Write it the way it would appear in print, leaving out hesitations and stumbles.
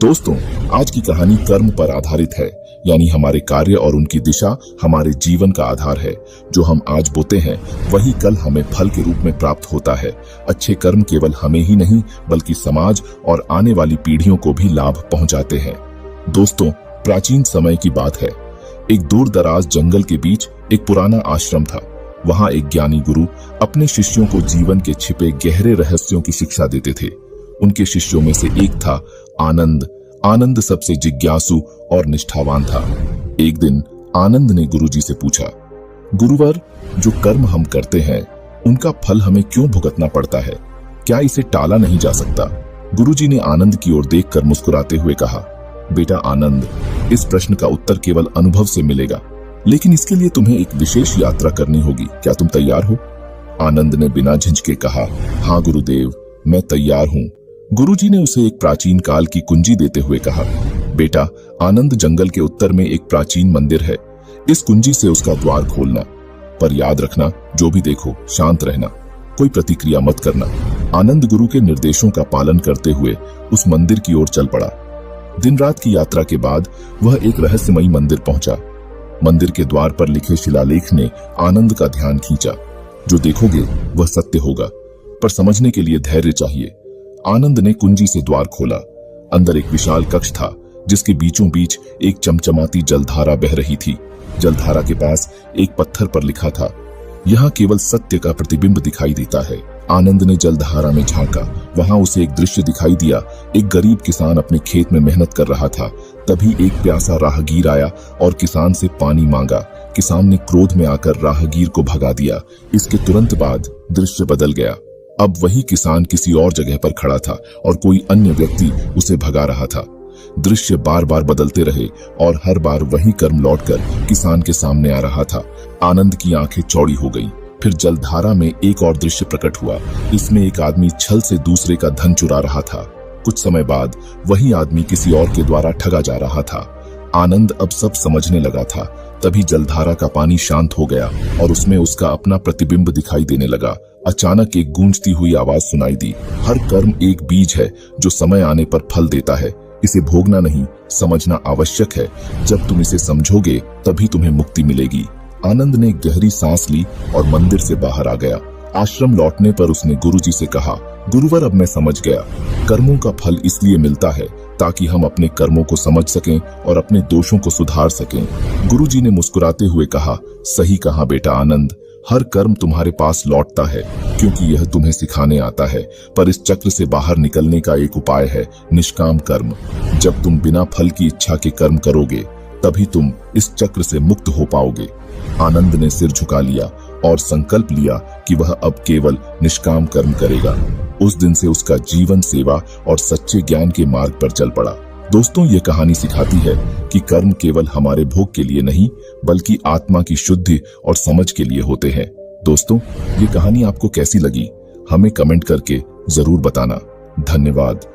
दोस्तों, आज की कहानी कर्म पर आधारित है, यानी हमारे कार्य और उनकी दिशा हमारे जीवन का आधार है। जो हम आज बोते हैं वही कल हमें फल के रूप में प्राप्त होता है। अच्छे कर्म केवल हमें ही नहीं बल्कि समाज और आने वाली पीढ़ियों को भी लाभ पहुंचाते हैं। दोस्तों, प्राचीन समय की बात है। एक दूर दराज जंगल के बीच एक पुराना आश्रम था। वहां एक ज्ञानी गुरु अपने शिष्यों को जीवन के छिपे गहरे रहस्यों की शिक्षा देते थे। उनके शिष्यों में से एक था आनंद। आनंद सबसे जिज्ञासु और निष्ठावान था। एक दिन आनंद ने गुरुजी से पूछा, गुरुवर, जो कर्म हम करते हैं उनका फल हमें क्यों भुगतना पड़ता है? क्या इसे टाला नहीं जा सकता? गुरुजी ने आनंद की ओर देखकर मुस्कुराते हुए कहा, बेटा आनंद, इस प्रश्न का उत्तर केवल अनुभव से मिलेगा, लेकिन इसके लिए तुम्हें एक विशेष यात्रा करनी होगी। क्या तुम तैयार हो? आनंद ने बिना झिझके कहा, हाँ गुरुदेव, मैं तैयार हूँ। गुरुजी ने उसे एक प्राचीन काल की कुंजी देते हुए कहा, बेटा आनंद, जंगल के उत्तर में एक प्राचीन मंदिर है। इस कुंजी से उसका द्वार खोलना, पर याद रखना जो भी देखो शांत रहना, कोई प्रतिक्रिया मत करना। आनंद गुरु के निर्देशों का पालन करते हुए उस मंदिर की ओर चल पड़ा। दिन रात की यात्रा के बाद वह एक रहस्यमयी मंदिर पहुंचा। मंदिर के द्वार पर लिखे शिलालेख ने आनंद का ध्यान खींचा। जो देखोगे वह सत्य होगा, पर समझने के लिए धैर्य चाहिए। आनंद ने कुंजी से द्वार खोला। अंदर एक विशाल कक्ष था जिसके बीचों बीच एक चमचमाती जलधारा बह रही थी। जलधारा के पास एक पत्थर पर लिखा था, यहाँ केवल सत्य का प्रतिबिंब दिखाई देता है। आनंद ने जलधारा में झांका। वहां उसे एक दृश्य दिखाई दिया। एक गरीब किसान अपने खेत में मेहनत कर रहा था। तभी एक प्यासा राहगीर आया और किसान से पानी मांगा। किसान ने क्रोध में आकर राहगीर को भगा दिया। इसके तुरंत बाद दृश्य बदल गया। अब वही किसान किसी और जगह पर खड़ा था और कोई अन्य व्यक्ति उसे भगा रहा था। दृश्य बार बार बदलते रहे और हर बार वही कर्म लौटकर किसान के सामने आ रहा था। आनंद की आंखें चौड़ी हो गईं। फिर जलधारा में एक और दृश्य प्रकट हुआ। इसमें एक आदमी छल से दूसरे का धन चुरा रहा था। कुछ समय बाद वही आदमी किसी और के द्वारा ठगा जा रहा था। आनंद अब सब समझने लगा था। तभी जलधारा का पानी शांत हो गया और उसमें उसका अपना प्रतिबिंब दिखाई देने लगा। अचानक एक गूंजती हुई आवाज सुनाई दी, हर कर्म एक बीज है जो समय आने पर फल देता है। इसे भोगना नहीं, समझना आवश्यक है। जब तुम इसे समझोगे तभी तुम्हें मुक्ति मिलेगी। आनंद ने गहरी सांस ली और मंदिर से बाहर आ गया। आश्रम लौटने पर उसने गुरुजी से कहा, गुरुवर, अब मैं समझ गया। कर्मों का फल इसलिए मिलता है ताकि हम अपने कर्मों को समझ सकें और अपने दोषों को सुधार सकें। गुरुजी ने मुस्कुराते हुए कहा, सही कहा बेटा आनंद, हर कर्म तुम्हारे पास लौटता है क्योंकि यह तुम्हें सिखाने आता है। पर इस चक्र से बाहर निकलने का एक उपाय है, निष्काम कर्म। जब तुम बिना फल की इच्छा के कर्म करोगे तभी तुम इस चक्र से मुक्त हो पाओगे। आनंद ने सिर झुका लिया और संकल्प लिया कि वह अब केवल निष्काम कर्म करेगा। उस दिन से उसका जीवन सेवा और सच्चे ज्ञान के मार्ग पर चल पड़ा। दोस्तों, ये कहानी सिखाती है कि कर्म केवल हमारे भोग के लिए नहीं बल्कि आत्मा की शुद्धि और समझ के लिए होते हैं। दोस्तों, ये कहानी आपको कैसी लगी? हमें कमेंट करके जरूर बताना। धन्यवाद।